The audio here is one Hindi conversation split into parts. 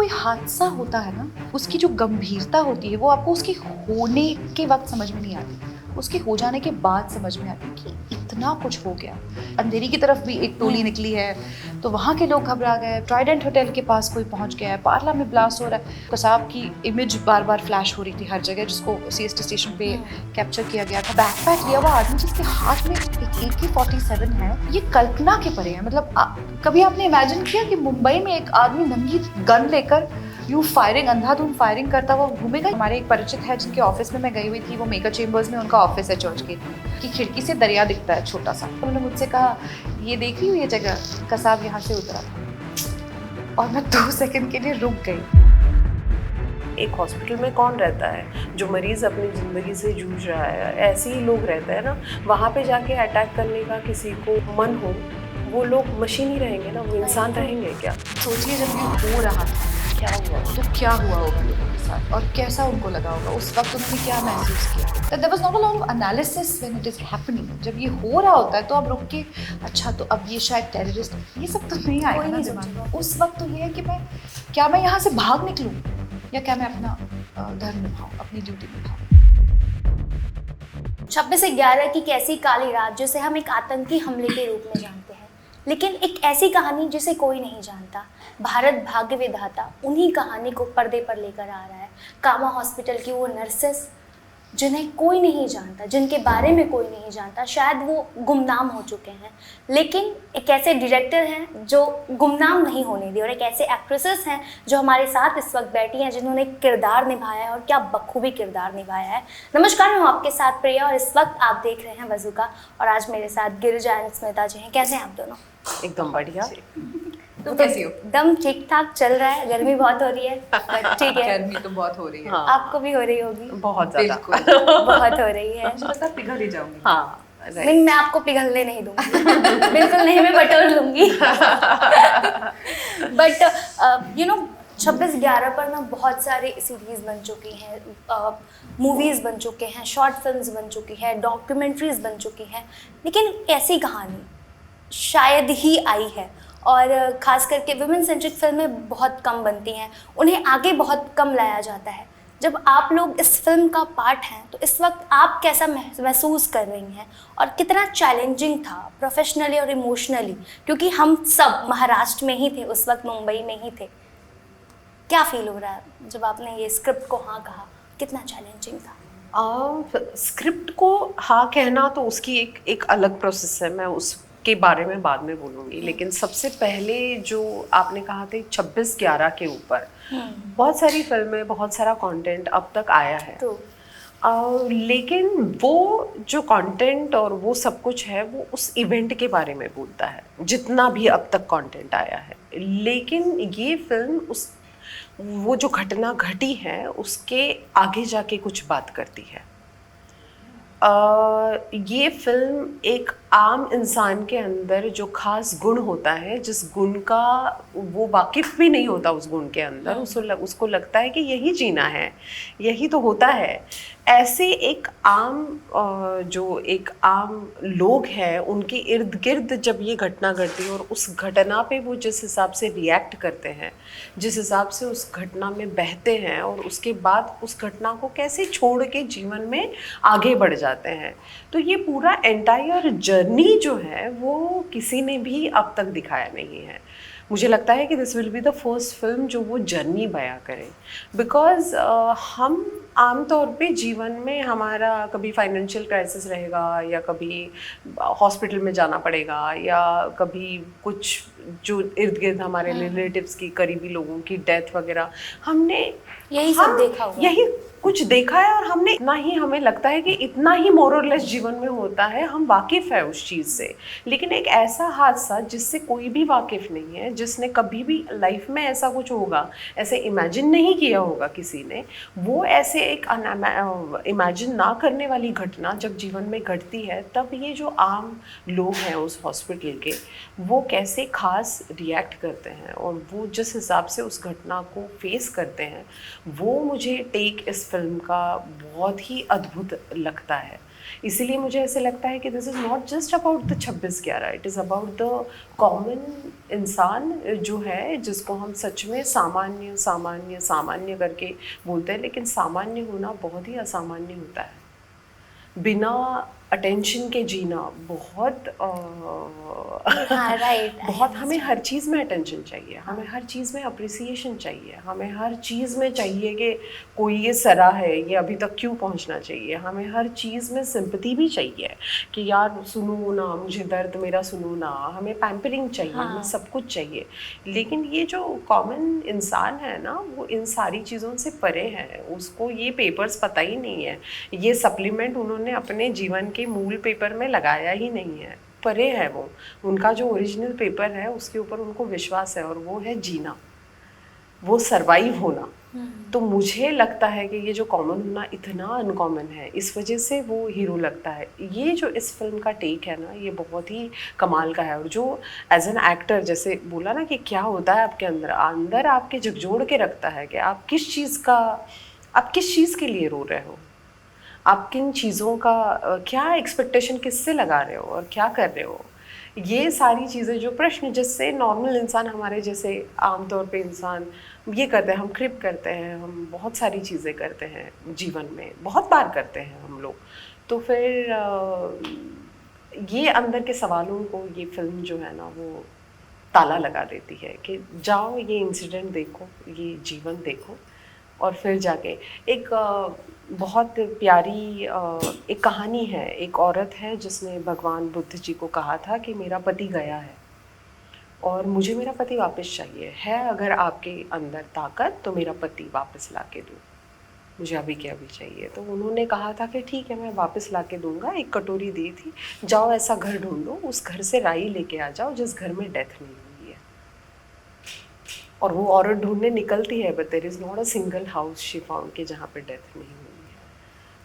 कोई हादसा होता है ना, उसकी जो गंभीरता होती है वो आपको उसके होने के वक्त समझ में नहीं आती, उसके हो जाने के बाद समझ में आती कि इतना कुछ हो गया। अंधेरी की तरफ भी एक टोली निकली है तो वहाँ के लोग घबरा गए, ट्राइडेंट होटल के पास कोई पहुँच गया है, पार्ला में ब्लास्ट हो रहा है, कसाब की इमेज बार बार फ्लैश हो रही थी हर जगह, जिसको सीएसटी स्टेशन पे कैप्चर किया गया था। बैकपैक लिया हुआ आदमी जिसके हाथ में एक AK-47 है, ये कल्पना के परे है। मतलब कभी आपने इमेजिन किया कि मुंबई में एक आदमी नंगी गन लेकर यूँ फायरिंग, अंधाधुंध फायरिंग करता हुआ घूमेगा? हमारे एक परिचित है जिनके ऑफिस में मैं गई हुई थी, वो मेगा चेम्बर्स में उनका ऑफिस है चर्च के, कि खिड़की से दरिया दिखता है छोटा सा। उन्होंने मुझसे कहा, ये देख रही हो ये जगह, कसाब यहाँ से उतरा था। और मैं 2 सेकंड के लिए रुक गई। एक हॉस्पिटल में कौन रहता है जो मरीज अपनी ज़िंदगी से जूझ रहा है? ऐसे ही लोग रहते हैं ना। वहाँ पे जाके अटैक करने का किसी को मन हो, वो लोग मशीन ही रहेंगे ना, वो इंसान रहेंगे क्या? सोचिए जब ये हो रहा था क्या हुआ, तो क्या हुआ होगा लोगों के साथ और कैसा उनको लगा होगा, उस वक्त उन्होंने क्या महसूस किया। There was not a lot of analysis when it is happening. जब ये हो रहा होता है तो आप रुक के, अच्छा तो अब ये शायद टेररिस्ट, ये सब तो नहीं आएगा ना दिमाग में। उस वक्त तो ये है कि मैं यहाँ से भाग निकलूँ या क्या मैं अपना धर्म निभाऊँ, अपनी ड्यूटी निभाऊँ। 26/11 की कैसी काली रात जिसे हम एक आतंकी हमले के रूप में जानते हैं, लेकिन एक ऐसी कहानी जिसे कोई नहीं जानता। भारत भाग्य विधाता उन्हीं कहानी को पर्दे पर लेकर आ रहा है। कामा हॉस्पिटल की वो नर्सेस जिन्हें कोई नहीं जानता, जिनके बारे में कोई नहीं जानता, शायद वो गुमनाम हो चुके हैं, लेकिन एक ऐसे डायरेक्टर हैं जो गुमनाम नहीं होने दिए, और एक ऐसे एक्ट्रेसेस हैं जो हमारे साथ इस वक्त बैठी हैं जिन्होंने किरदार निभाया है और क्या बखूबी किरदार निभाया है। नमस्कार, मैं हूँ आपके साथ प्रिया और इस वक्त आप देख रहे हैं वज़ूका, और आज मेरे साथ गिरिजा एंड स्मिता जी हैं। कैसे हैं आप दोनों? एकदम बढ़िया। तो कैसी हो? एकदम ठीक ठाक चल रहा है। गर्मी बहुत हो रही है, ठीक है। गर्मी तो बहुत हो रही है। हाँ। आपको भी हो रही होगी? बहुत ज़्यादा। बहुत हो रही है। मुझे लगता है पिघल ही जाऊंगी। हाँ, नहीं, मैं आपको पिघलने नहीं दूंगी। बिल्कुल नहीं, मैं बटोर लूंगी। बट 26/11 पर ना बहुत सारे सीरीज बन चुकी हैं, मूवीज़ बन चुके हैं, शॉर्ट फिल्म्स बन चुकी है, डॉक्यूमेंट्रीज बन चुकी हैं, लेकिन ऐसी कहानी शायद ही आई है। और ख़ास करके वुमेन सेंट्रिक फिल्में बहुत कम बनती हैं, उन्हें आगे बहुत कम लाया जाता है। जब आप लोग इस फिल्म का पार्ट हैं तो इस वक्त आप कैसा महसूस कर रही हैं और कितना चैलेंजिंग था प्रोफेशनली और इमोशनली, क्योंकि हम सब महाराष्ट्र में ही थे उस वक्त, मुंबई में ही थे। क्या फील हो रहा है जब आपने ये स्क्रिप्ट को हाँ कहा? कितना चैलेंजिंग था? स्क्रिप्ट को हाँ कहना तो उसकी एक अलग प्रोसेस है, मैं उसके बारे में बाद में बोलूँगी। लेकिन सबसे पहले जो आपने कहा था 26/11 के ऊपर बहुत सारी फिल्में, बहुत सारा कंटेंट अब तक आया है, लेकिन वो जो कंटेंट और वो सब कुछ है वो उस इवेंट के बारे में बोलता है, जितना भी अब तक कंटेंट आया है। लेकिन ये फिल्म वो जो घटना घटी है उसके आगे जाके कुछ बात करती है। ये फिल्म एक आम इंसान के अंदर जो खास गुण होता है, जिस गुण का वो वाकिफ़ भी नहीं होता, उस गुण के अंदर उसको लगता है कि यही जीना है, यही तो होता है। ऐसे एक आम लोग हैं, उनके इर्द गिर्द जब ये घटना घटती है और उस घटना पे वो जिस हिसाब से रिएक्ट करते हैं, जिस हिसाब से उस घटना में बहते हैं और उसके बाद उस घटना को कैसे छोड़ के जीवन में आगे बढ़ जाते हैं, तो ये पूरा एंटायर जर्नी जो है वो किसी ने भी अब तक दिखाया नहीं है। मुझे लगता है कि this will be the first film जो वो जर्नी बयां करे, बिकॉज हम आम तौर पे जीवन में हमारा कभी फाइनेंशियल क्राइसिस रहेगा, या कभी हॉस्पिटल में जाना पड़ेगा, या कभी कुछ जो इर्द गिर्द हमारे रिलेटिव्स की, करीबी लोगों की डेथ वगैरह, हमने यही सब देखा हुआ, यही कुछ देखा है। और हमने इतना ही, हमें लगता है कि इतना ही मोर और लेस जीवन में होता है, हम वाकिफ़ है उस चीज़ से। लेकिन एक ऐसा हादसा जिससे कोई भी वाकिफ़ नहीं है, जिसने कभी भी लाइफ में ऐसा कुछ होगा ऐसे इमेजिन नहीं किया होगा किसी ने, वो ऐसे एक इमेजिन ना करने वाली घटना जब जीवन में घटती है, तब ये जो आम लोग हैं उस हॉस्पिटल के, वो कैसे खास रिएक्ट करते हैं और वो जिस हिसाब से उस घटना को फेस करते हैं, वो मुझे टेक इस फिल्म का बहुत ही अद्भुत लगता है। इसीलिए मुझे ऐसे लगता है कि this is not just about the 26/11, it is about the common इंसान जो है, जिसको हम सच में सामान्य सामान्य सामान्य करके बोलते हैं, लेकिन सामान्य होना बहुत ही असामान्य होता है। बिना अटेंशन के जीना बहुत हाँ, राइट। बहुत हमें हर चीज़ में अटेंशन चाहिए, हमें हर चीज़ में अप्रिसिएशन चाहिए, हमें हर चीज़ में चाहिए कि कोई ये सरा है, ये अभी तक क्यों पहुंचना चाहिए, हमें हर चीज़ में सिंपैथी भी चाहिए कि यार सुनो ना, मुझे दर्द मेरा सुनो ना, हमें पैम्परिंग चाहिए, हमें सब कुछ चाहिए। लेकिन ये जो कॉमन इंसान है ना, वो इन सारी चीज़ों से परे है, उसको ये पेपर्स पता ही नहीं है, ये सप्लीमेंट उन्होंने अपने जीवन के मूल पेपर में लगाया ही नहीं है, परे है वो। उनका जो ओरिजिनल पेपर है उसके ऊपर उनको विश्वास है, और वो है जीना, वो सरवाइव होना। तो मुझे लगता है कि ये जो कॉमन होना इतना अनकॉमन है, इस वजह से वो हीरो लगता है। ये जो इस फिल्म का टेक है ना, ये बहुत ही कमाल का है। और जो एज एन एक्टर, जैसे बोला ना कि क्या होता है आपके अंदर, अंदर आपके झकझोर के रखता है कि आप किस चीज़ के लिए रो रहे हो, आप किन चीज़ों का क्या एक्सपेक्टेशन किससे लगा रहे हो और क्या कर रहे हो। ये सारी चीज़ें जो प्रश्न जिससे नॉर्मल इंसान, हमारे जैसे आमतौर पे इंसान ये करते हैं, हम क्रिप करते हैं, हम बहुत सारी चीज़ें करते हैं जीवन में, बहुत बार करते हैं हम लोग। तो फिर ये अंदर के सवालों को ये फिल्म जो है ना, वो ताला लगा देती है कि जाओ ये इंसिडेंट देखो, ये जीवन देखो, और फिर जाके एक बहुत प्यारी एक कहानी है। एक औरत है जिसने भगवान बुद्ध जी को कहा था कि मेरा पति गया है और मुझे मेरा पति वापस चाहिए है, अगर आपके अंदर ताकत तो मेरा पति वापस ला के दो, मुझे अभी के अभी चाहिए। तो उन्होंने कहा था कि ठीक है, मैं वापस ला के दूँगा। एक कटोरी दी थी, जाओ ऐसा घर ढूंढो, उस घर से राई लेके आ जाओ जिस घर में डेथ नहीं हुई है। और वो औरत ढूंढने निकलती है, but there is not a single house she found कि जहाँ पे डेथ नहीं हुई है।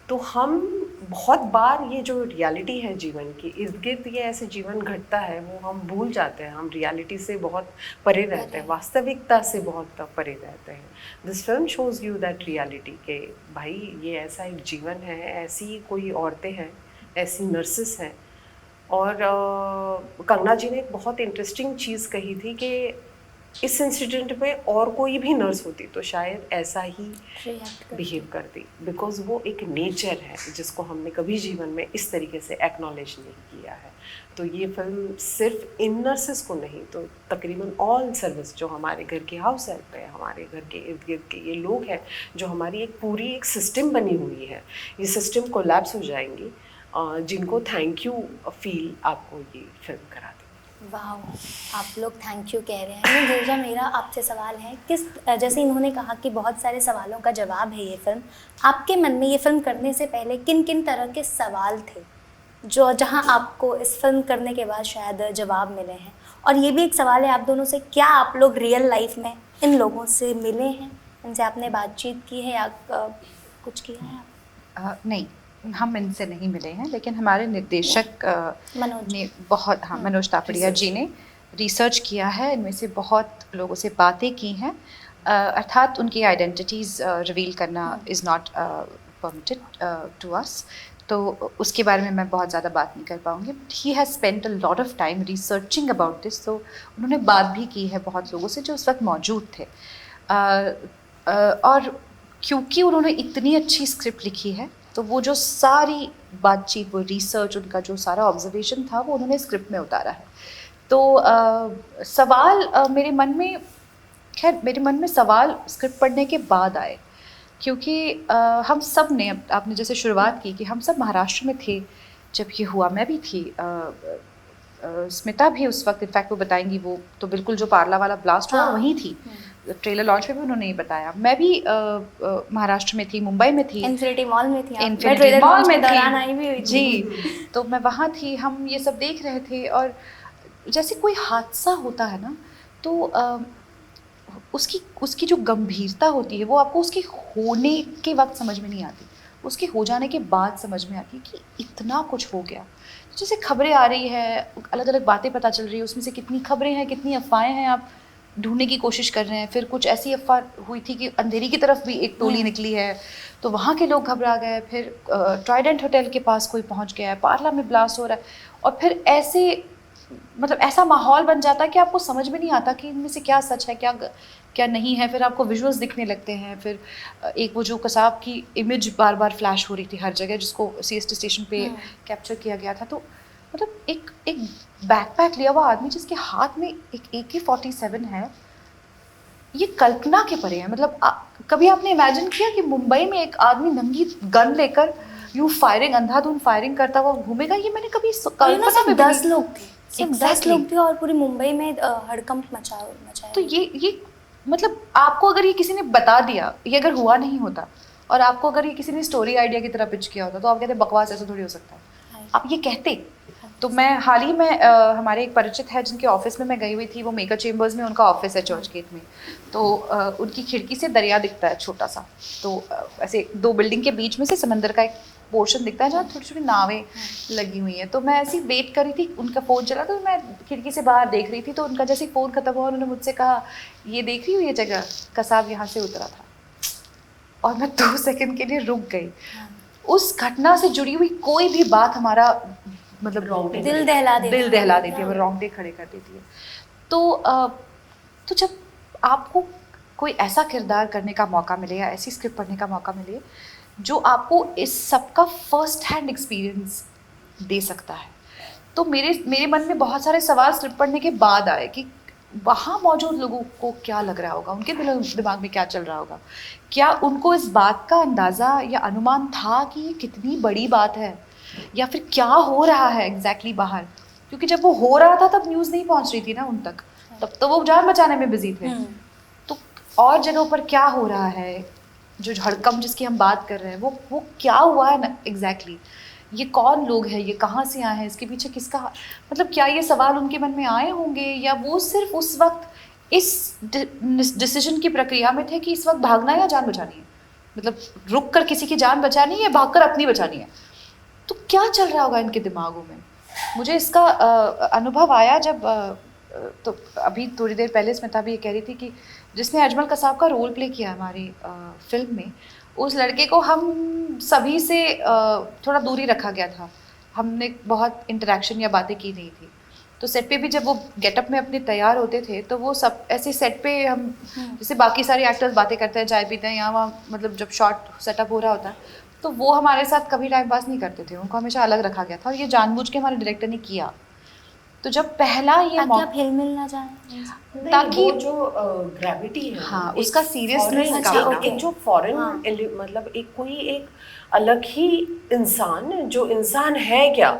तो हम बहुत बार ये जो रियलिटी है जीवन की, इर्द गिर्द ये ऐसे जीवन घटता है, वो हम भूल जाते हैं, हम रियलिटी से बहुत परे रहते हैं, वास्तविकता से बहुत परे रहते हैं। This film shows you that reality के भाई ये ऐसा एक जीवन है, ऐसी कोई औरतें हैं, ऐसी नर्सेस हैं। और कंगना जी ने एक बहुत इंटरेस्टिंग चीज़ कही थी कि इस इंसिडेंट में और कोई भी नर्स होती तो शायद ऐसा ही बिहेव करती, बिकॉज वो एक नेचर है जिसको हमने कभी जीवन में इस तरीके से एक्नॉलेज नहीं किया है। तो ये फिल्म सिर्फ इन नर्सेस को नहीं, तो तकरीबन ऑल सर्विस जो हमारे घर के हाउस हेल्प है, हमारे घर के इर्द गिर्द के ये लोग हैं, जो हमारी एक पूरी एक सिस्टम बनी हुई है, ये सिस्टम कोलैप्स हो जाएंगी, जिनको थैंक यू फील आपको ये फिल्म करा दी। वाह, आप लोग थैंक यू कह रहे हैं। गिरिजा, मेरा आपसे सवाल है, जैसे इन्होंने कहा कि बहुत सारे सवालों का जवाब है ये फिल्म, आपके मन में ये फिल्म करने से पहले किन किन तरह के सवाल थे जो जहां आपको इस फिल्म करने के बाद शायद जवाब मिले हैं? और ये भी एक सवाल है आप दोनों से, क्या आप लोग रियल लाइफ में इन लोगों से मिले हैं, इनसे आपने बातचीत की है या कुछ किया है आप? नहीं, हम इनसे नहीं मिले हैं, लेकिन हमारे निर्देशक ने बहुत, मनोज तापड़िया जी ने रिसर्च किया है, इनमें से बहुत लोगों से बातें की हैं, अर्थात उनकी आइडेंटिटीज़ रिवील करना is not permitted to us, तो उसके बारे में मैं बहुत ज़्यादा बात नहीं कर पाऊँगी। He has spent a lot of time researching about this, तो उन्होंने बात भी की है बहुत लोगों से जो उस वक्त मौजूद थे, और क्योंकि उन्होंने इतनी अच्छी स्क्रिप्ट लिखी है, तो वो जो सारी बातचीत, वो रिसर्च, उनका जो सारा ऑब्जर्वेशन था, वो उन्होंने स्क्रिप्ट में उतारा है। तो सवाल मेरे मन में सवाल स्क्रिप्ट पढ़ने के बाद आए, क्योंकि हम सब ने, आपने जैसे शुरुआत की कि हम सब महाराष्ट्र में थे जब ये हुआ, मैं भी थी, स्मिता भी उस वक्त, इनफैक्ट वो बताएंगी, वो तो बिल्कुल जो पार्ला वाला ब्लास्ट हुआ वहीं थी, ट्रेलर लॉन्च में भी उन्होंने ये बताया। मैं भी महाराष्ट्र में थी, मुंबई में थी, इन्फिनिटी मॉल में थी, इन्फिनिटी मॉल में दौरान आई भी हुई जी, तो मैं वहाँ थी, हम ये सब देख रहे थे। और जैसे कोई हादसा होता है ना, तो उसकी जो गंभीरता होती है, वो आपको उसके होने के वक्त समझ में नहीं आती, उसके हो जाने के बाद समझ में आती है कि इतना कुछ हो गया। जैसे खबरें आ रही है, अलग अलग बातें पता चल रही है, उसमें से कितनी खबरें हैं, कितनी अफवाहें हैं, आप ढूंढने की कोशिश कर रहे हैं। फिर कुछ ऐसी अफवाह हुई थी कि अंधेरी की तरफ भी एक टोली निकली है, तो वहाँ के लोग घबरा गए। फिर ट्राइडेंट होटल के पास कोई पहुँच गया है, पार्ला में ब्लास्ट हो रहा है, और फिर ऐसे मतलब ऐसा माहौल बन जाता है कि आपको समझ में नहीं आता कि इनमें से क्या सच है, क्या नहीं है। फिर आपको विजुअल्स दिखने लगते हैं। फिर एक वो जो कसाब की इमेज बार बार फ्लैश हो रही थी हर जगह, जिसको CST स्टेशन पे कैप्चर किया गया था। तो मतलब एक बैकपैक लिया हुआ आदमी जिसके हाथ में एक AK-47 है, ये कल्पना के परे है। मतलब कभी आपने इमेजिन किया कि मुंबई में एक आदमी नंगी गन लेकर यूं फायरिंग, अंधाधुंध फायरिंग करता हुआ घूमेगा? ये मैंने कभी कल्पना में भी 10 लोग थे, सिर्फ 10 Exactly. लोग थे और पूरी मुंबई में हड़कंप मचाया। तो ये मतलब आपको अगर ये किसी ने बता दिया, ये अगर हुआ नहीं होता, और आपको अगर ये किसी ने स्टोरी आइडिया की तरह पिच किया होता, तो आप कहते बकवास, ऐसा थोड़ी हो सकता है। आप ये कहते। तो मैं हाल ही में हमारे एक परिचित है जिनके ऑफिस में मैं गई हुई थी, वो मेकर चेम्बर्स में उनका ऑफिस है चर्च गेट में। तो उनकी खिड़की से दरिया दिखता है छोटा सा। तो ऐसे 2 बिल्डिंग के बीच में से समंदर का एक पोर्शन दिखता है जहाँ छोटी छोटी नावें लगी हुई हैं। तो मैं ऐसी वेट कर रही थी, उनका फ़ोन चला, तो मैं खिड़की से बाहर देख रही थी। तो उनका जैसे फ़ोन खत्म हुआ, उन्होंने मुझसे कहा, ये देख रही हो ये जगह, कसाब यहाँ से उतरा था। और मैं 2 सेकंड के लिए रुक गई। उस घटना से जुड़ी हुई कोई भी बात हमारा मतलब दिल दहला देती है, वो रोंगटे खड़े कर देती है। तो जब आपको कोई ऐसा किरदार करने का मौका मिले या ऐसी स्क्रिप्ट पढ़ने का मौका मिले जो आपको इस सब का फर्स्ट हैंड एक्सपीरियंस दे सकता है, तो मेरे मन में बहुत सारे सवाल स्क्रिप्ट पढ़ने के बाद आए कि वहाँ मौजूद लोगों को क्या लग रहा होगा, उनके दिमाग में क्या चल रहा होगा। क्या उनको इस बात का अंदाज़ा या अनुमान था कि ये कितनी बड़ी बात है, या फिर क्या हो रहा है एग्जैक्टली बाहर? क्योंकि जब वो हो रहा था तब न्यूज़ नहीं पहुँच रही थी ना उन तक, तब तो वो जान बचाने में बिजी थे। तो और जगहों पर क्या हो रहा है, जो हड़कंप जिसकी हम बात कर रहे हैं, वो क्या हुआ है ना एग्जैक्टली। ये कौन लोग हैं, ये कहाँ से आए हैं, इसके पीछे किसका, मतलब क्या ये सवाल उनके मन में आए होंगे, या वो सिर्फ उस वक्त इस डिसीजन की प्रक्रिया में थे कि इस वक्त भागना है या जान बचानी है, मतलब रुक कर किसी की जान बचानी है या भाग कर अपनी बचानी है। तो क्या चल रहा होगा इनके दिमागों में? मुझे इसका अनुभव आया जब तो अभी थोड़ी देर पहले स्मिता भी ये कह रही थी कि जिसने अजमल कसाब का रोल प्ले किया हमारी फिल्म में, उस लड़के को हम सभी से थोड़ा दूरी रखा गया था। हमने बहुत इंटरेक्शन या बातें की नहीं थी। तो सेट पे भी जब वो गेटअप में अपने तैयार होते थे, तो वो सब ऐसे सेट पे हम जैसे बाकी सारे एक्टर्स बातें करते हैं, चाय पीते हैं, यहाँ वहाँ, मतलब जब शॉट सेटअप हो रहा होता है, तो वो हमारे साथ कभी टाइम पास नहीं करते थे, उनको हमेशा अलग रखा गया था। और ये जानबूझ के हमारे डायरेक्टर ने किया। तो जब पहला ये ताकि आप हिल मिल ना जाए, ताकि वो जो ग्रेविटी है, हाँ, उसका सीरियसनेस एक जो फॉरेन मतलब एक कोई एक अलग ही इंसान, जो इंसान है क्या,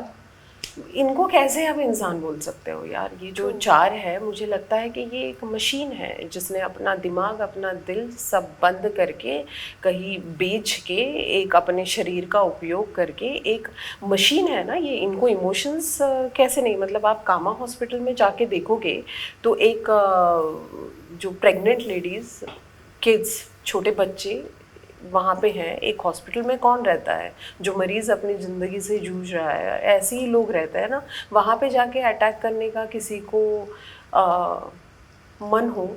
इनको कैसे आप इंसान बोल सकते हो यार? ये जो 4 है, मुझे लगता है कि ये एक मशीन है जिसने अपना दिमाग, अपना दिल सब बंद करके, कहीं बेच के, एक अपने शरीर का उपयोग करके, एक मशीन है ना ये। इनको इमोशंस कैसे नहीं, मतलब आप कामा हॉस्पिटल में जाके देखोगे तो एक जो प्रेग्नेंट लेडीज़, किड्स, छोटे बच्चे वहाँ पे हैं। एक हॉस्पिटल में कौन रहता है जो मरीज़ अपनी ज़िंदगी से जूझ रहा है? ऐसे ही लोग रहते हैं ना। वहाँ पे जाके अटैक करने का किसी को मन हो,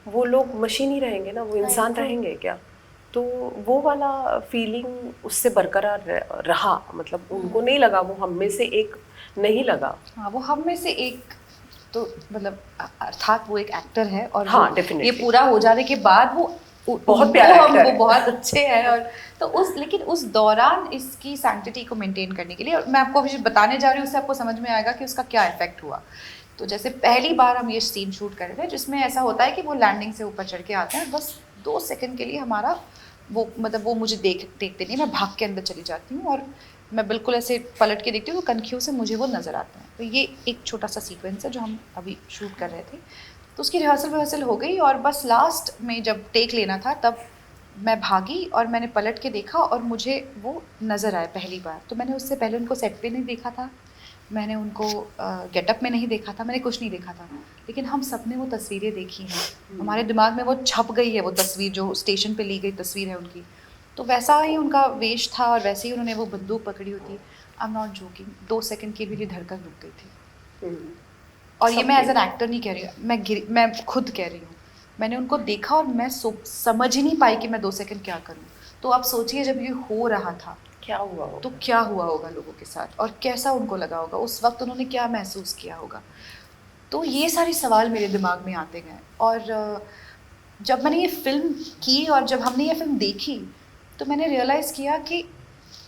वो लोग मशीन ही रहेंगे ना, वो इंसान रहेंगे क्या? तो वो वाला फीलिंग उससे बरकरार रहा, मतलब उनको नहीं लगा वो हम में से एक नहीं लगा। हाँ, वो हम में से एक, तो मतलब अर्थात वो एक एक्टर है, और हाँ, ये पूरा हो जाने के बाद वो बहुत प्यारा एक्टर वो है। बहुत अच्छे हैं। और तो लेकिन उस दौरान इसकी सैंक्टिटी को मेंटेन करने के लिए, और मैं आपको अभी बताने जा रही हूँ, उससे आपको समझ में आएगा कि उसका क्या इफेक्ट हुआ। तो जैसे पहली बार हम ये सीन शूट कर रहे थे, जिसमें ऐसा होता है कि वो लैंडिंग से ऊपर चढ़ के आते हैं, बस 2 सेकंड के लिए हमारा वो, मतलब वो मुझे देखते नहीं, मैं भाग के अंदर चली जाती हूँ और मैं बिल्कुल ऐसे पलट के देखती हूँ, तो कनखियों से मुझे वो नज़र आते हैं। तो ये एक छोटा सा सीक्वेंस है जो हम अभी शूट कर रहे थे। तो उसकी रिहर्सल हो गई, और बस लास्ट में जब टेक लेना था, तब मैं भागी और मैंने पलट के देखा और मुझे वो नज़र आए पहली बार। तो मैंने उससे पहले उनको सेट पे नहीं देखा था, मैंने उनको गेटअप में नहीं देखा था, मैंने कुछ नहीं देखा था, लेकिन हम सब ने वो तस्वीरें देखी हैं, हमारे दिमाग में वो छप गई है, वो तस्वीर जो स्टेशन पे ली गई तस्वीर है उनकी। तो वैसा ही उनका वेश था और वैसे ही उन्होंने वो बंदूक पकड़ी होती। I am not joking, 2 second के भी लिए धड़कन रुक गई थी। और ये मैं एज सबके। एन एक्टर नहीं कह रही हूँ, मैं खुद कह रही हूँ। मैंने उनको देखा और मैं समझ ही नहीं पाई कि मैं 2 सेकंड क्या करूँ। तो आप सोचिए जब ये हो रहा था क्या हुआ हो? तो क्या हुआ होगा लोगों के साथ और कैसा उनको लगा होगा, उस वक्त उन्होंने क्या महसूस किया होगा। तो ये सारे सवाल मेरे दिमाग में आते गए और जब मैंने ये फिल्म की और जब हमने ये फिल्म देखी तो मैंने रियलाइज़ किया कि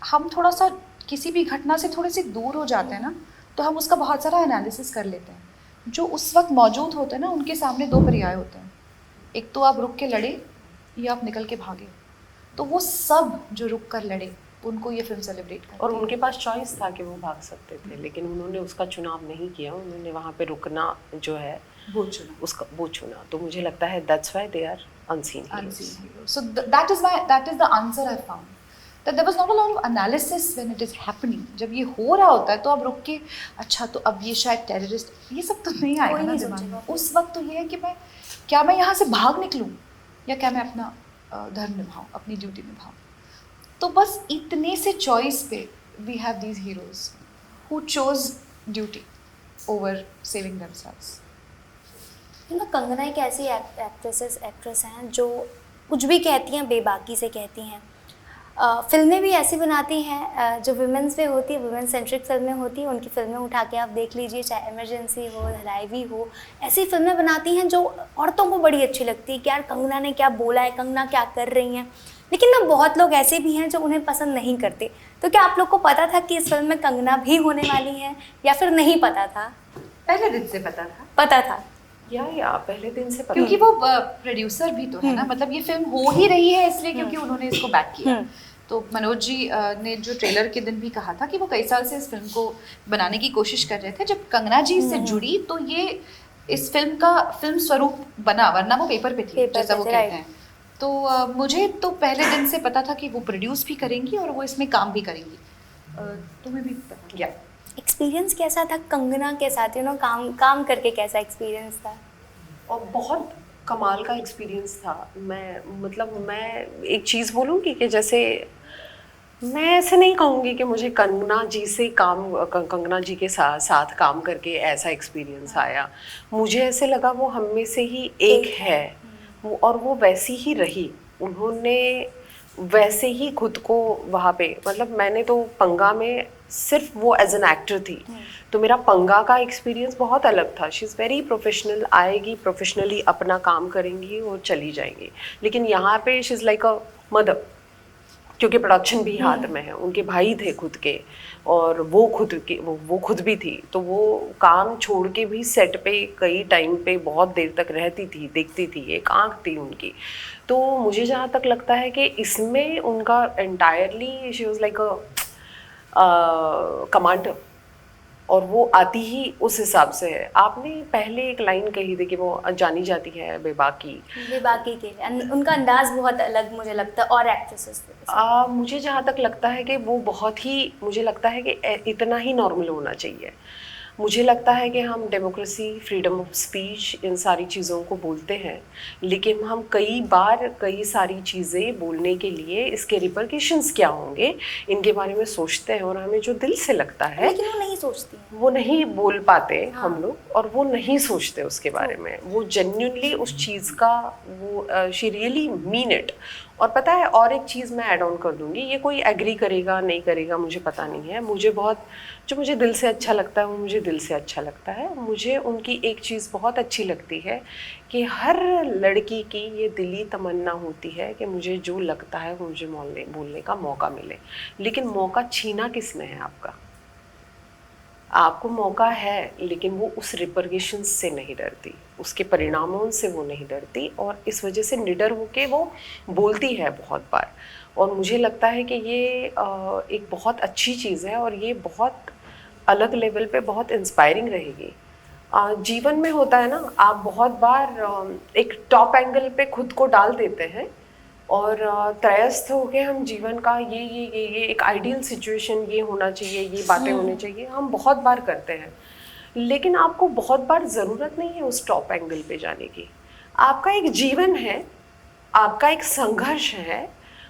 हम थोड़ा सा किसी भी घटना से थोड़े से दूर हो जाते हैं ना, तो हम उसका बहुत सारा एनालिसिस कर लेते हैं। जो उस वक्त मौजूद होते हैं ना, उनके सामने 2 पर्याय होते हैं, एक तो आप रुक के लड़े या आप निकल के भागे। तो वो सब जो रुक कर लड़े उनको ये फिल्म सेलिब्रेट करती और है। उनके पास चॉइस था कि वो भाग सकते थे, लेकिन उन्होंने उसका चुनाव नहीं किया। उन्होंने वहाँ पे रुकना जो है वो चुना उसका वो चुना। तो मुझे लगता है that's why they are unseen unseen hero. So that is the answer I found. That there was not a lot of analysis when it is happening. जब ये हो रहा होता है तो आप रुक के अच्छा तो अब ये शायद टेररिस्ट, ये सब तो नहीं आएगा कोई ना नहीं दिमाग में। सोचेगा। उस वक्त तो ये है कि क्या मैं यहाँ से भाग निकलूँ या क्या मैं अपना धर्म निभाऊँ, अपनी ड्यूटी निभाऊँ। तो बस इतने से चॉइस पे we have these heroes who chose duty over saving themselves. ना कंगना एक ऐसी एक्ट्रेस हैं जो कुछ भी कहती हैं बेबाकी से कहती हैं। फिल्में भी ऐसी बनाती हैं जो वुमेंस पे होती है, वुमेन सेंट्रिक फिल्में होती हैं। उनकी फिल्में उठा के आप देख लीजिए, चाहे इमरजेंसी हो, धरावी हो, ऐसी फिल्में बनाती हैं जो औरतों को बड़ी अच्छी लगती है कि यार कंगना ने क्या बोला है, कंगना क्या कर रही हैं। लेकिन ना बहुत लोग ऐसे भी हैं जो उन्हें पसंद नहीं करते। तो क्या आप लोग को पता था कि इस फिल्म में कंगना भी होने वाली है या फिर नहीं पता था? पहले दिन से पता था। पता था या पहले दिन से पता क्योंकि वो प्रोड्यूसर भी तो है ना, मतलब ये फिल्म हो ही रही है इसलिए क्योंकि उन्होंने इसको बैक किया। तो मनोज जी ने जो ट्रेलर के दिन भी कहा था कि वो कई साल से इस फिल्म को बनाने की कोशिश कर रहे थे। जब कंगना जी इससे जुड़ी तो ये इस फिल्म का फिल्म स्वरूप बना, वरना वो पेपर पे थी जैसा वो कहते हैं। तो मुझे तो पहले दिन से पता था कि वो प्रोड्यूस भी करेंगी और वो इसमें काम भी करेंगी। तुम्हें भी पता? या एक्सपीरियंस कैसा था कंगना के साथ, काम करके कैसा एक्सपीरियंस था? और बहुत कमाल का एक्सपीरियंस था। मैं एक चीज़ बोलूँगी कि जैसे मैं ऐसे नहीं कहूँगी कि मुझे कंगना जी के साथ काम करके ऐसा एक्सपीरियंस आया। मुझे ऐसे लगा वो हम में से ही एक है और वो वैसी ही रही। उन्होंने वैसे ही खुद को वहाँ पे, मतलब मैंने तो पंगा में सिर्फ वो एज एन एक्टर थी, तो मेरा पंगा का एक्सपीरियंस बहुत अलग था। शी इज़ वेरी प्रोफेशनल, आएगी प्रोफेशनली अपना काम करेंगी और चली जाएंगी। लेकिन यहाँ पे she is like a mother, क्योंकि प्रोडक्शन भी हाथ में है। उनके भाई थे खुद के और वो खुद भी थी, तो वो काम छोड़ के भी सेट पे कई टाइम पे बहुत देर तक रहती थी, देखती थी, एक आँख थी उनकी। तो मुझे जहाँ तक लगता है कि इसमें उनका entirely she was like a commander, और वो आती ही उस हिसाब से है। आपने पहले एक लाइन कही थी कि वो जानी जाती है बेबाकी के लिए, उनका अंदाज बहुत अलग मुझे लगता है और एक्ट्रेसेस से। मुझे जहाँ तक लगता है कि वो बहुत ही, मुझे लगता है कि इतना ही नॉर्मल होना चाहिए। मुझे लगता है कि हम डेमोक्रेसी, फ्रीडम ऑफ स्पीच, इन सारी चीज़ों को बोलते हैं, लेकिन हम कई बार कई सारी चीज़ें बोलने के लिए इसके रिपरकशंस क्या होंगे इनके बारे में सोचते हैं, और हमें जो दिल से लगता है लेकिन वो नहीं सोचती हैं। वो नहीं बोल पाते हम हाँ। लोग, और वो नहीं सोचते उसके बारे में। वो जेन्युइनली उस चीज़ का वो शी रियली मीन इट। और पता है, और एक चीज़ मैं ऐड ऑन कर दूँगी, ये कोई एग्री करेगा नहीं करेगा मुझे पता नहीं है, मुझे दिल से अच्छा लगता है वो मुझे दिल से अच्छा लगता है। मुझे उनकी एक चीज़ बहुत अच्छी लगती है कि हर लड़की की ये दिली तमन्ना होती है कि मुझे जो लगता है वो मुझे बोलने का मौका मिले। लेकिन मौका छीना किसने है आपका? आपको मौका है, लेकिन वो उस रिपरकशंस से नहीं डरती, उसके परिणामों से वो नहीं डरती, और इस वजह से निडर होके वो बोलती है बहुत बार। और मुझे लगता है कि ये एक बहुत अच्छी चीज़ है, और ये बहुत अलग लेवल पे बहुत इंस्पायरिंग रहेगी। जीवन में होता है ना, आप बहुत बार एक टॉप एंगल पे खुद को डाल देते हैं और त्रयस्थ हो के हम जीवन का ये एक आइडियल सिचुएशन ये होना चाहिए, ये बातें होनी चाहिए, हम बहुत बार करते हैं। लेकिन आपको बहुत बार ज़रूरत नहीं है उस टॉप एंगल पे जाने की। आपका एक जीवन है, आपका एक संघर्ष है,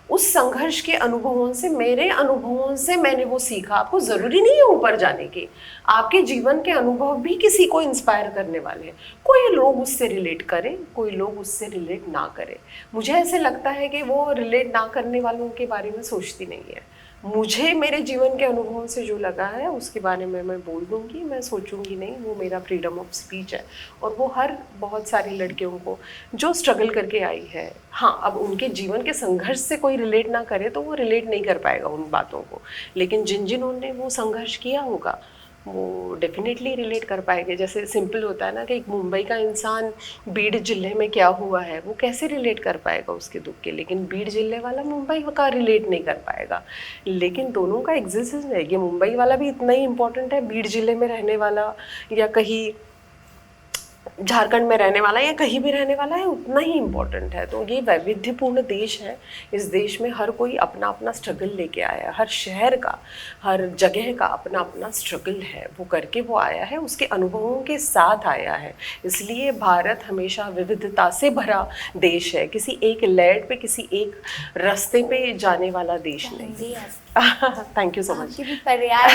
उस संघर्ष के अनुभवों से, मेरे अनुभवों से मैंने वो सीखा। आपको ज़रूरी नहीं है ऊपर जाने की, आपके जीवन के अनुभव भी किसी को इंस्पायर करने वाले हैं। कोई लोग उससे रिलेट करें, कोई लोग उससे रिलेट ना करें। मुझे ऐसे लगता है कि वो रिलेट ना करने वालों के बारे में सोचती नहीं है। मुझे मेरे जीवन के अनुभवों से जो लगा है उसके बारे में मैं बोल दूँगी, मैं सोचूंगी नहीं। वो मेरा फ्रीडम ऑफ स्पीच है, और वो हर बहुत सारी लड़कियों को जो स्ट्रगल करके आई है, हाँ, अब उनके जीवन के संघर्ष से कोई रिलेट ना करे तो वो रिलेट नहीं कर पाएगा उन बातों को, लेकिन जिन्होंने वो संघर्ष किया होगा वो डेफिनेटली रिलेट कर पाएंगे। जैसे सिंपल होता है ना कि एक मुंबई का इंसान बीड़ जिले में क्या हुआ है वो कैसे रिलेट कर पाएगा उसके दुख के, लेकिन बीड़ जिले वाला मुंबई का रिलेट नहीं कर पाएगा। लेकिन दोनों का एग्जिस्टेंस है, ये मुंबई वाला भी इतना ही इम्पोर्टेंट है, बीड़ जिले में रहने वाला या कहीं झारखंड में रहने वाला या कहीं भी रहने वाला है उतना ही इम्पोर्टेंट है। तो ये वैविध्यपूर्ण देश है। इस देश में हर कोई अपना अपना स्ट्रगल लेके आया है, हर शहर का, हर जगह का अपना अपना स्ट्रगल है, वो करके वो आया है, उसके अनुभवों के साथ आया है। इसलिए भारत हमेशा विविधता से भरा देश है, किसी एक लैंड पे, किसी एक रास्ते पे जाने वाला देश नहीं। Thank you so much. आपकी भी पर्याय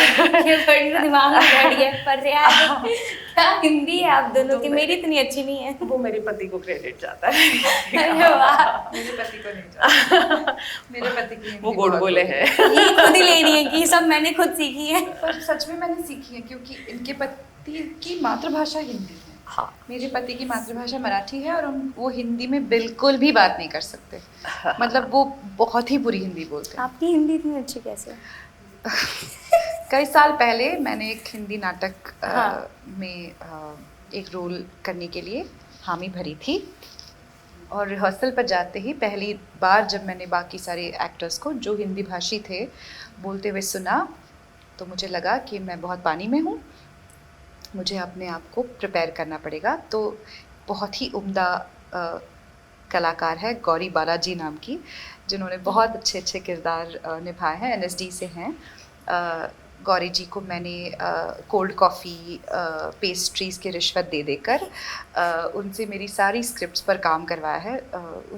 ये बड़ी दिमाग में बैठ गया, पर्याय क्या हिंदी है आप दोनों की, मेरी इतनी अच्छी नहीं है। वो मेरे पति को क्रेडिट जाता है। अरे वाह, मेरे पति को नहीं जाता। मेरे पति की वो गोड़ बोले हैं। ये खुद ही ले रही है कि ये सब मैंने खुद सीखी है। पर सच में मैंने सीखी है, क्योंकि इनके पति की मातृभाषा हिंदी है। हाँ, मेरे पति की मातृभाषा मराठी है, और वो हिंदी में बिल्कुल भी बात नहीं कर सकते। मतलब वो बहुत ही बुरी हिंदी बोलते हैं। आपकी हिंदी इतनी अच्छी कैसे? कई साल पहले मैंने एक हिंदी नाटक हाँ। में एक रोल करने के लिए हामी भरी थी, और रिहर्सल पर जाते ही पहली बार जब मैंने बाकी सारे एक्टर्स को जो हिंदी भाषी थे बोलते हुए सुना, तो मुझे लगा कि मैं बहुत पानी में हूँ, मुझे अपने आप को प्रिपेयर करना पड़ेगा। तो बहुत ही उम्दा कलाकार है गौरी बालाजी नाम की, जिन्होंने बहुत अच्छे अच्छे किरदार निभाए हैं, NSD से हैं। गौरी जी को मैंने कोल्ड कॉफ़ी, पेस्ट्रीज़ की रिश्वत दे देकर उनसे मेरी सारी स्क्रिप्ट्स पर काम करवाया है।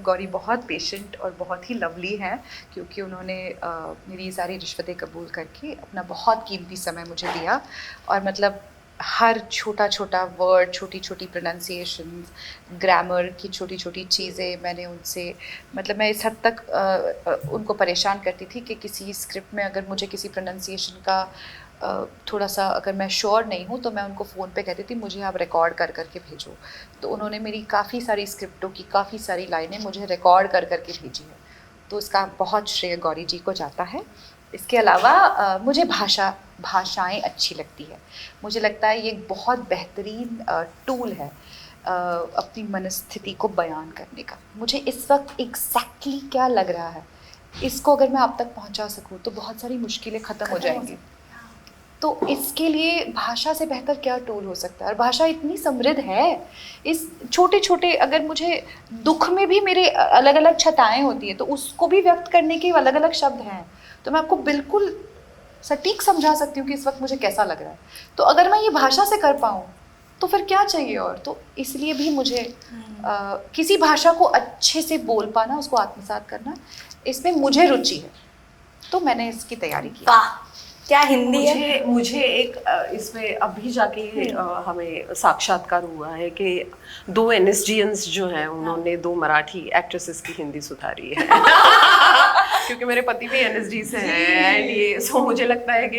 गौरी बहुत पेशेंट और बहुत ही लवली हैं, क्योंकि उन्होंने मेरी सारी रिश्वतें कबूल करके अपना बहुत कीमती समय मुझे दिया। और मतलब हर छोटा छोटा वर्ड, छोटी छोटी प्रोनाउंसिएशन, ग्रामर की छोटी छोटी चीज़ें मैंने उनसे, मतलब मैं इस हद तक उनको परेशान करती थी कि किसी स्क्रिप्ट में अगर मुझे किसी प्रोनाउंसिएशन का थोड़ा सा अगर मैं श्योर नहीं हूँ तो मैं उनको फ़ोन पे कहती थी मुझे आप रिकॉर्ड कर करके भेजो। तो उन्होंने मेरी काफ़ी सारी स्क्रिप्टों की काफ़ी सारी लाइनें मुझे रिकॉर्ड कर करके भेजी है, तो इसका बहुत श्रेय गौरी जी को जाता है। इसके अलावा मुझे भाषाएं अच्छी लगती है। मुझे लगता है ये एक बहुत बेहतरीन टूल है अपनी मनस्थिति को बयान करने का। मुझे इस वक्त एग्जैक्टली क्या लग रहा है, इसको अगर मैं आप तक पहुंचा सकूं तो बहुत सारी मुश्किलें ख़त्म हो जाएंगी। तो इसके लिए भाषा से बेहतर क्या टूल हो सकता है। और भाषा इतनी समृद्ध है, इस छोटे छोटे, अगर मुझे दुख में भी मेरे अलग अलग छटाएं होती है तो उसको भी व्यक्त करने के अलग अलग शब्द हैं। तो मैं आपको बिल्कुल सटीक समझा सकती हूँ कि इस वक्त मुझे कैसा लग रहा है। तो अगर मैं ये भाषा से कर पाऊँ तो फिर क्या चाहिए और। तो इसलिए भी मुझे किसी भाषा को अच्छे से बोल पाना, उसको आत्मसात करना, इसमें मुझे रुचि है, तो मैंने इसकी तैयारी की। वाह, क्या हिंदी है। मुझे एक इसमें अभी जाके हमें साक्षात्कार हुआ है कि 2 NSDians जो हैं उन्होंने 2 मराठी एक्ट्रेसेस की हिंदी सुधारी है। क्योंकि मेरे पति भी NSD से हैं, एंड ये सो मुझे लगता है कि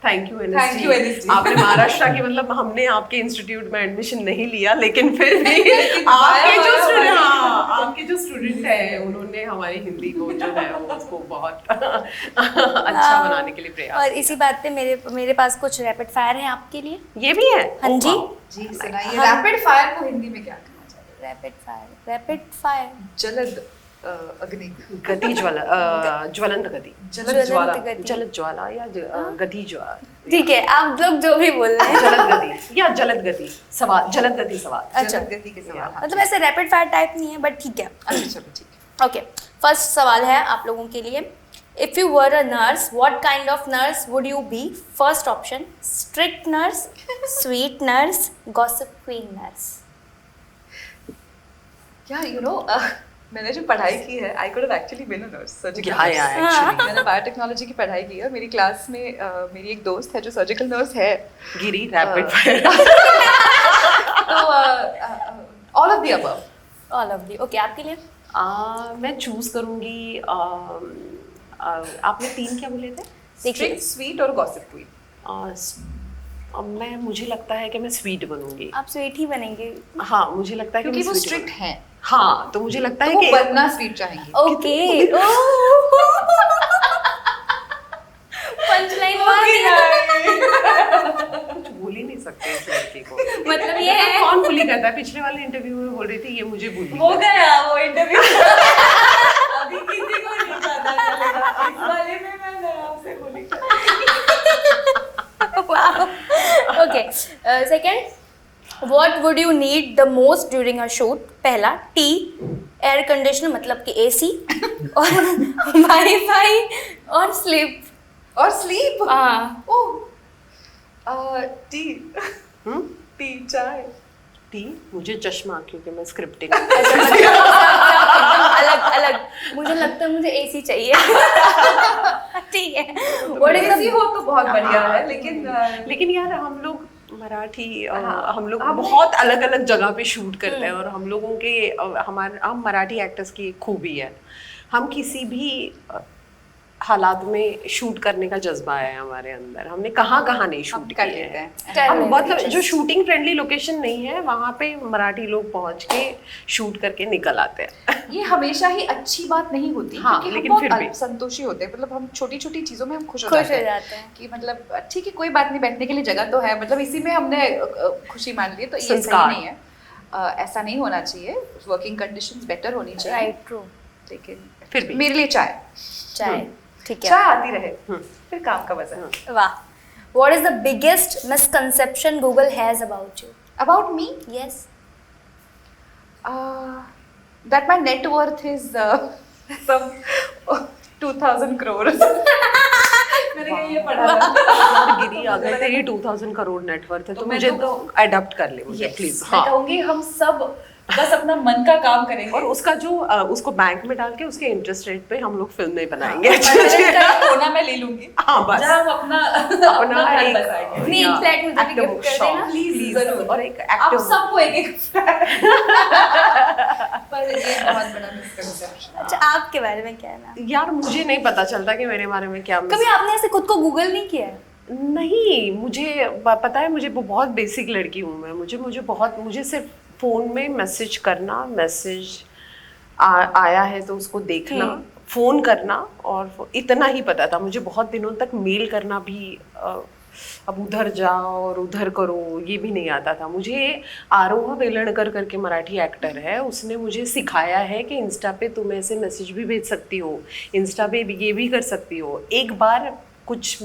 थैंक यू NSD। आपने महाराष्ट्र की, मतलब हमने आपके इंस्टीट्यूट में एडमिशन नहीं लिया, लेकिन फिर भी आपके जो स्टूडेंट हैं उन्होंने हमारी हिंदी को जो है वो उसको बहुत अच्छा बनाने के लिए प्रयास। और इसी बात पे मेरे पास कुछ रैपिड फायर है आपके लिए। ये भी है? हाँ जी जी, सुनाइए। रैपिड फायर को हिंदी में क्या कहना चाहिए? रैपिड फायर जलद अग्नि, गति ज्वाला, ज्वलंत गति, जलद ज्वाला, गति। जलद ज्वाला या गति ज्वाला। ठीक है, आप लोग जो भी बोल रहे हैं। जलद गति या जलद गति सवाल, जलद गति सवाल। अच्छा, जलद गति के सवाल। मतलब ऐसे रैपिड फायर टाइप नहीं है, बट ठीक है। अच्छा चलो ठीक है। ओके, फर्स्ट सवाल है आप लोगों के लिए। If you were a nurse, what kind of nurse would you be? First option, strict nurse, sweet nurse, gossip queen nurse. क्या मैंने जो पढ़ाई की है, I could have actually been a nurse, surgical Yeah, yeah, actually. मैंने बायोटेक्नोलॉजी की पढ़ाई की है। मेरी क्लास में मेरी एक दोस्त है जो सर्जिकल नर्स है। गिरी रैपिड फायर। तो all of the above. All of the. Okay, आपके लिए? मैं चूज करूंगी आपने 3 क्या बोले थे? स्ट्रिक्ट, स्वीट और गॉसिप क्वीन। मुझे लगता है कि मैं स्वीट बनूंगी। आप स्वीट ही बनेंगे? हाँ, मुझे लगता है कि क्योंकि मैं वो sweet स्ट्रिक्ट बनूंगी। हैं, हाँ, तो मुझे लगता है तो वो कि बनना स्वीट चाहेंगी। ओके। पंच लाइन मार दिया। कुछ बोल ही नहीं सकते इस लड़की को। मतलब ये है, कौन बुली करता है? पिछले वाले इंटरव्यू में बोल रही थी ये मुझे बुली हो गया वो इंटरव्यू। अभी किसी को नहीं पता चलेगा, इस वाले में मैं आपसे बोली। Okay. Second, what would you need the most during a shoot? पहला, टी, एयर कंडीशनर मतलब कि एसी, और वाईफाई, और स्लीप। और स्लीप। हाँ। ओह, टी, टी, चाय। थी। मुझे चश्मा, क्योंकि मैं स्क्रिप्टिंग। अलग अलग। मुझे लगता है मुझे एसी चाहिए। ठीक है। और एसी हो तो बहुत बढ़िया है, लेकिन यार हम लोग मराठी हाँ, हम लोग हम बहुत अलग अलग जगह पे शूट करते हैं, और हम लोगों के हम मराठी एक्टर्स की एक खूबी है, हम किसी भी हालात में शूट करने का जज्बा है हमारे अंदर। हमने कहाँ कहाँ नहीं शूट कर किए लेते हैं। हैं। हम मतलब जो शूटिंग फ्रेंडली लोकेशन नहीं है वहाँ पे मराठी लोग पहुँच के शूट करके निकल आते हैं। ये हमेशा ही अच्छी बात नहीं होती, हाँ, क्योंकि लेकिन हम फिर बहुत भी। संतोषी होते हैं। मतलब हम छोटी छोटी चीजों में हम खुश हो खुश जाते हो हैं जाते हैं। कि मतलब ठीक है, कोई बात नहीं, बैठने के लिए जगह तो है, मतलब इसी में हमने खुशी मान ली है, तो ये सही संस्कार। नहीं है। ऐसा नहीं होना चाहिए, वर्किंग कंडीशंस बेटर होनी चाहिए। Right, true. लेकिन फिर भी। मेरे लिए चाय चाय, ठीक चाय है। आती रहे, फिर काम का मजा। वाह। What is the biggest misconception Google has about you? About me, Yes. that my net worth is some 2000 crores. मैंने कहीं ये पढ़ा था। और गिरी, अगर तेरी 2000 करोड़ नेटवर्थ है तो मैं मुझे तो- तो अडॉप्ट कर ले मुझे, Yes, प्लीज। मैं कहूंगी हम सब बस अपना मन का काम करेंगे, और उसका जो उसको बैंक में डाल के उसके इंटरेस्ट रेट पे हम लोग फिल्म नहीं बनाएंगे। परमानेंट का एक कोना मैं ले लूंगी, हाँ, बस। जहाँ हम अपना अपना घर एक- बसाएंगे। नहीं, एक फ्लैट मुझे भी active गिफ्ट कर shop, देना। प्लीज जरूर। और एक आप active- सबको एक एक पर ये बहुत बड़ा मिसकंसेप्शन। अच्छा, आपके बारे में क्या है ना? यार मुझे नहीं पता चलता कि मेरे बारे में क्या कभी आपने ऐसे खुद को गूगल नहीं किया है? नहीं, मुझे पता है, मुझे बहुत बेसिक लड़की हूँ मैं। मुझे सिर्फ फोन में मैसेज करना, मैसेज आया है तो उसको देखना, फोन करना, और इतना ही पता था मुझे। बहुत दिनों तक मेल करना भी अब उधर जाओ और उधर करो ये भी नहीं आता था मुझे। आरोह वेलणकर करके मराठी एक्टर है, उसने मुझे सिखाया है कि इंस्टा पे तुम ऐसे मैसेज भी भेज सकती हो, इंस्टा पे ये भी कर सकती हो। एक बार कुछ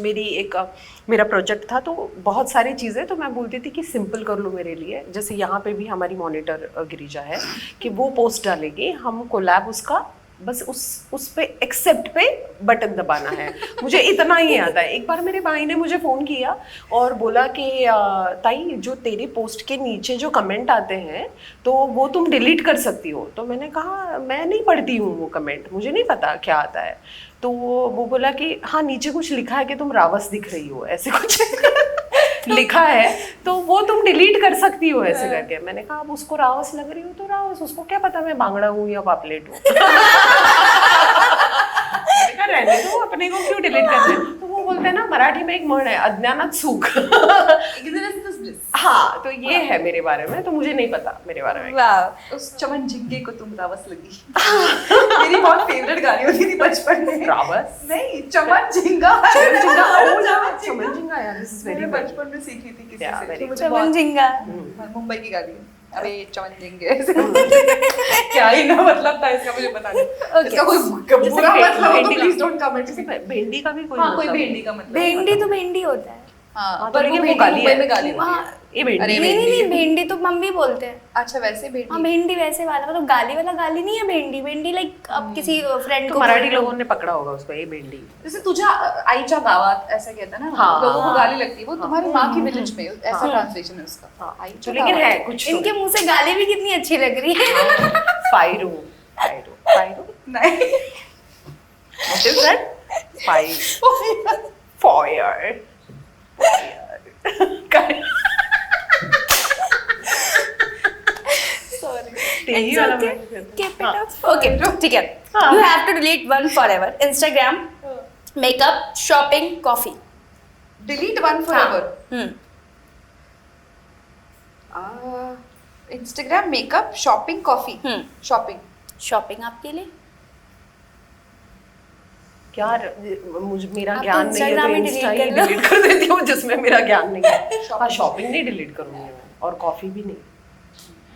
मेरा प्रोजेक्ट था तो बहुत सारी चीज़ें तो मैं बोलती थी कि सिंपल कर लो मेरे लिए। जैसे यहाँ पे भी हमारी मॉनिटर गिरिजा है कि वो पोस्ट डालेगी, हम कोलैब उसका बस उस पे एक्सेप्ट पे बटन दबाना है। मुझे इतना ही आता है। एक बार मेरे भाई ने मुझे फ़ोन किया और बोला कि ताई, जो तेरे पोस्ट के नीचे जो कमेंट आते हैं तो वो तुम डिलीट कर सकती हो। तो मैंने कहा मैं नहीं पढ़ती हूँ वो कमेंट, मुझे नहीं पता क्या आता है। तो वो बोला कि हाँ, नीचे कुछ लिखा है कि तुम रावस दिख रही हो, ऐसे कुछ लिखा है तो वो तुम डिलीट कर सकती हो ऐसे करके। मैंने कहा अब उसको रावस लग रही हो तो रावस, उसको क्या पता मैं बांगड़ा हूँ या पापलेट हूँ। रहने दो, अपने को क्यों डिलीट करते हैं। तो वो बोलते हैं ना, मराठी में एक म्हण है, अज्ञानत सुख। हाँ, तो ये है मेरे बारे में, तो मुझे नहीं पता मेरे बारे में। वाह। उस चमन झिंगे को तुम रावस लगी। मेरी बहुत फेवरेट गानी होती थी बचपन में। रावस नहीं, चमन झिंगा। चमन झिंगा यार, दिस इज वेरी मैंने बचपन में सीखी थी किसी Yeah, से। very तो मुझे चमन बहुत- झिंगा। मुंबई की गाली है। अबे चमन झिंगे। क्या ही ना मतलब था इसका, मुझे पता नहीं। इसका कोई बुरा मतलब हो तो प्लीज डोंट कमेंट। भेंडी का भी कोई हाँ, कोई मतलब भेंडी का मतलब। भेंडी तो भेंडी होता है। हाँ, तो पर लेकिन वो वो भेंडी गाली मुंबई है। में गाली होती है। हाँ, ये भेंडी अरे नहीं नहीं भेंडी। नहीं, भेंडी तो हम भी बोलते हैं। अच्छा, वैसे भेंडी। हाँ, भेंडी वैसे वाला, मतलब गाली वाला गाली नहीं है। भेंडी भेंडी लाइक अब किसी फ्रेंड तो को मराठी लोगों ने पकड़ा होगा उसको, ये भेंडी। जैसे तुझ्या आईच्या गावात ऐसा कहता है ना, हाँ, लोगों को हाँ। गाली लगती है, वो तुम्हारी माँ की विलेज में ऐसा हाँ। ट्रांसलेशन है उसका। हाँ, आईच्या तो लेकिन है गावात। कुछ इनके मुंह से गाली भी कितनी अच्छी लग रही है। फायरू फायरू Pyro? नहीं. What is that? Fire. Fire. It's okay. Keep it up. Okay, ठीक है. You have to delete one forever. Instagram, makeup, shopping, coffee. Delete one forever. Hmm. Instagram, makeup, shopping, coffee. Shopping. Shopping आपके लिए? यार मुझे मेरा आप ज्ञान तो नहीं है तो Instagram ही इंस्टा ही delete कर लो। डिलीट कर देती हूँ जिसमें मेरा ज्ञान नहीं है। हाँ, शॉपिंग नहीं डिलीट करूँगी मैं और कॉफी भी नहीं।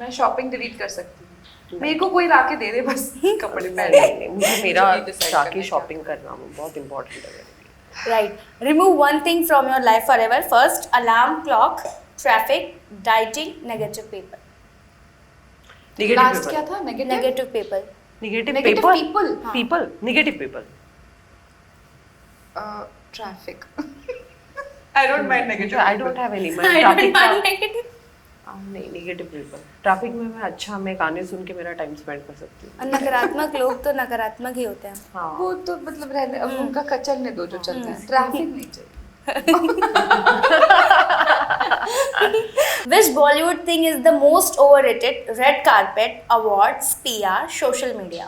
मैं शॉपिंग डिलीट कर सकती हूँ। मेरे को कोई लाके दे दे बस कपड़े पहन नहीं, मुझे मेरा मुझे decide जाके करना है शॉपिंग करना बहुत इम्पोर्टेंट है मेरे लिए। Right. Remove one thing from your life forever. First, alarm clock, traffic, dieting, negative people. Last क्या था? Negative Negative people. Negative Negative people. people. हाँ. People. Negative people. Traffic. I don't mind negative. I don't have any. मैं I don't traffic mind का negative. नहीं नेगेटिव पीपल। ट्रैफिक में मैं अच्छा मैं गाने सुन के मेरा टाइम स्पेंड कर सकती हूँ। और नकारात्मक लोग तो नकारात्मक ही होते हैं. हाँ। वो तो मतलब रहने अब उनका चलने दो जो चलता है. ट्रैफिक नहीं चाहिए. Which Bollywood thing is the most overrated? Red carpet, awards, PR, social media.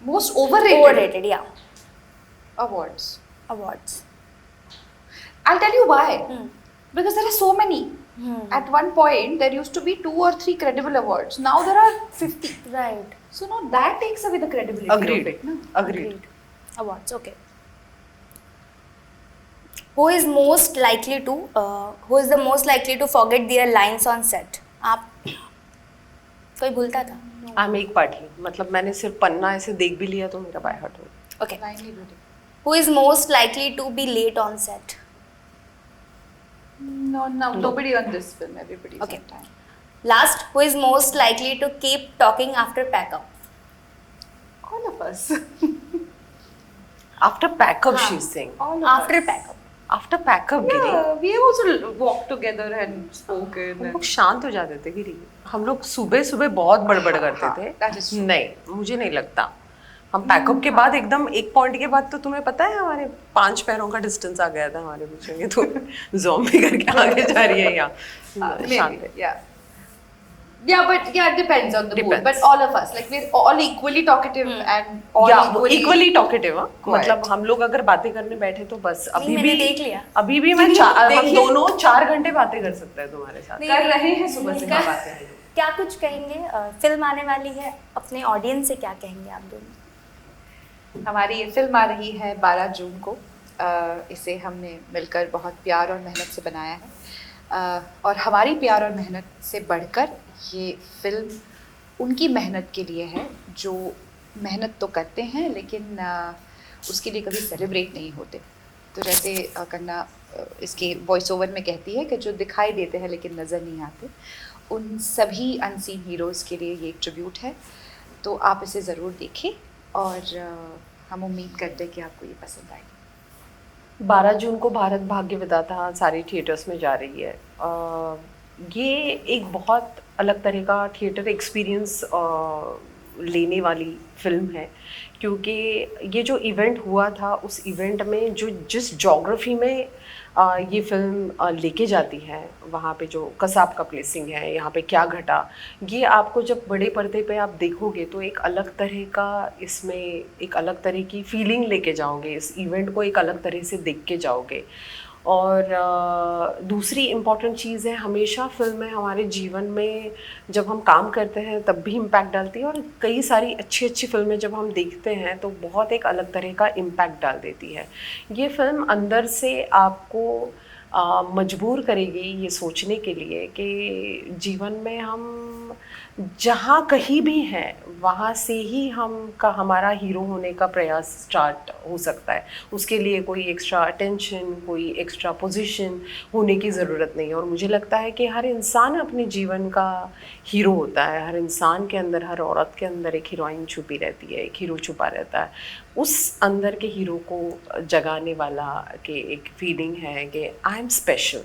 Most overrated. Overrated, yeah. Awards. Awards. I'll tell you why. Hmm. Because there are so many. At one point, there used to be 2 or 3 credible awards. Now there are 50. Right. So now that takes away the credibility Agreed. of it. No? Agreed. Awards, okay. Who is the most likely to forget their lines on set? आप कोई भूलता था? I'm एक पार्टी मतलब मैंने सिर्फ पन्ना ऐसे देख भी लिया तो मेरा बाय हार्ट हो गया। Okay. Blindly voting. Who is most likely to be late on set? No, nobody on this film. Everybody's Okay. on time. Last, who is most likely to keep talking after pack up? All of us. After pack up हाँ. she's saying. All of After us. pack up. After pack up Giri Yeah, we have also walked together and spoken. हम and- लोग शांत हो जाते थे गिरी। हम लोग सुबह सुबह बहुत बड़बड़ करते हाँ, that is थे। true. नहीं मुझे नहीं लगता। हम पैकअप के बाद एकदम एक पॉइंट के बाद तो तुम्हें पता है हमारे 5 पैरों का डिस्टेंस आ गया था हमारे बीच में। तो ज़ॉम्बी करके आगे जा रही है यहाँ शांत है। Yeah, but yeah, it depends on the mood. Depends. But all of us, like we're all equally talkative and all या इक्वली टॉकेटिव हाँ quiet. मतलब हम लोग अगर बातें करने बैठे तो बस अभी मैंने भी देख लिया। अभी भी मैं हम देखिए। दोनों 4 घंटे बातें कर सकते हैं तुम्हारे साथ। कर रहे हैं सुबह से कर- बातें। क्या कुछ कहेंगे? फिल्म आने वाली है, अपने ऑडियंस से क्या कहेंगे आप दोनों? हमारी ये फिल्म आ रही है 12 जून को. इसे हमने मिलकर बहुत प्यार और मेहनत से बनाया है. और हमारी प्यार और मेहनत से बढ़कर ये फिल्म उनकी मेहनत के लिए है जो मेहनत तो करते हैं लेकिन उसके लिए कभी सेलिब्रेट नहीं होते. तो जैसे कंगना इसके वॉइस ओवर में कहती है कि जो दिखाई देते हैं लेकिन नज़र नहीं आते, उन सभी अनसीन हीरोज़ के लिए ये एक ट्रिब्यूट है. तो आप इसे ज़रूर देखें और हम उम्मीद करते हैं कि आपको ये पसंद आएगी. 12 जून को भारत भाग्य विधाता सारी थिएटर्स में जा रही है. ये एक बहुत अलग तरह का थिएटर एक्सपीरियंस लेने वाली फिल्म है क्योंकि ये जो इवेंट हुआ था उस इवेंट में जो जिस ज्योग्राफी में ये फिल्म लेके जाती है वहाँ पे जो कसाब का प्लेसिंग है, यहाँ पे क्या घटा, ये आपको जब बड़े पर्दे पे आप देखोगे तो एक अलग तरह का इसमें एक अलग तरह की फीलिंग लेके जाओगे. इस इवेंट को एक अलग तरह से देख के जाओगे. और दूसरी इम्पॉर्टेंट चीज़ है, हमेशा फिल्में हमारे जीवन में जब हम काम करते हैं तब भी इम्पैक्ट डालती है और कई सारी अच्छी अच्छी फिल्में जब हम देखते हैं तो बहुत एक अलग तरह का इम्पैक्ट डाल देती है. ये फिल्म अंदर से आपको मजबूर करेगी ये सोचने के लिए कि जीवन में हम जहाँ कहीं भी हैं वहाँ से ही हमारा हीरो होने का प्रयास स्टार्ट हो सकता है. उसके लिए कोई एक्स्ट्रा अटेंशन, कोई एक्स्ट्रा पोजीशन होने की ज़रूरत नहीं है. और मुझे लगता है कि हर इंसान अपने जीवन का हीरो होता है. हर इंसान के अंदर, हर औरत के अंदर एक हीरोइन छुपी रहती है, एक हीरो छुपा रहता है. उस अंदर के हीरो को जगाने वाला के एक फीलिंग है कि आई एम स्पेशल.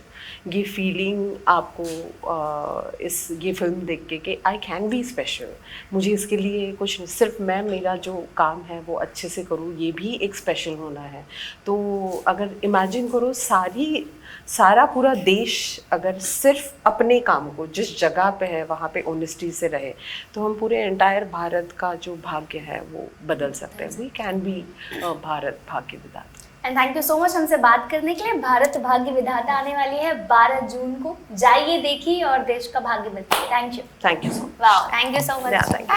ये फीलिंग आपको ये फिल्म देख के कि आई आई कैन बी स्पेशल, मुझे इसके लिए कुछ सिर्फ मैं मेरा जो काम है वो अच्छे से करूँ, ये भी एक स्पेशल होना है। तो अगर इमेजिन करो सारा पूरा देश अगर सिर्फ अपने काम को जिस जगह पे है वहाँ पे ऑनेस्टी से रहे, तो हम पूरे एंटायर भारत का जो भाग्य है वो बदल सकते हैं। वी कैन बी भारत भाग्य विधाता। And thank you so much हमसे बात करने के लिए। भारत भाग्य विधाता आने वाली है 12 जून को, जाइए देखिए और देश का भाग्य बदलिए। Thank you. Thank you so much. Wow, thank you so Yeah, much. thank you.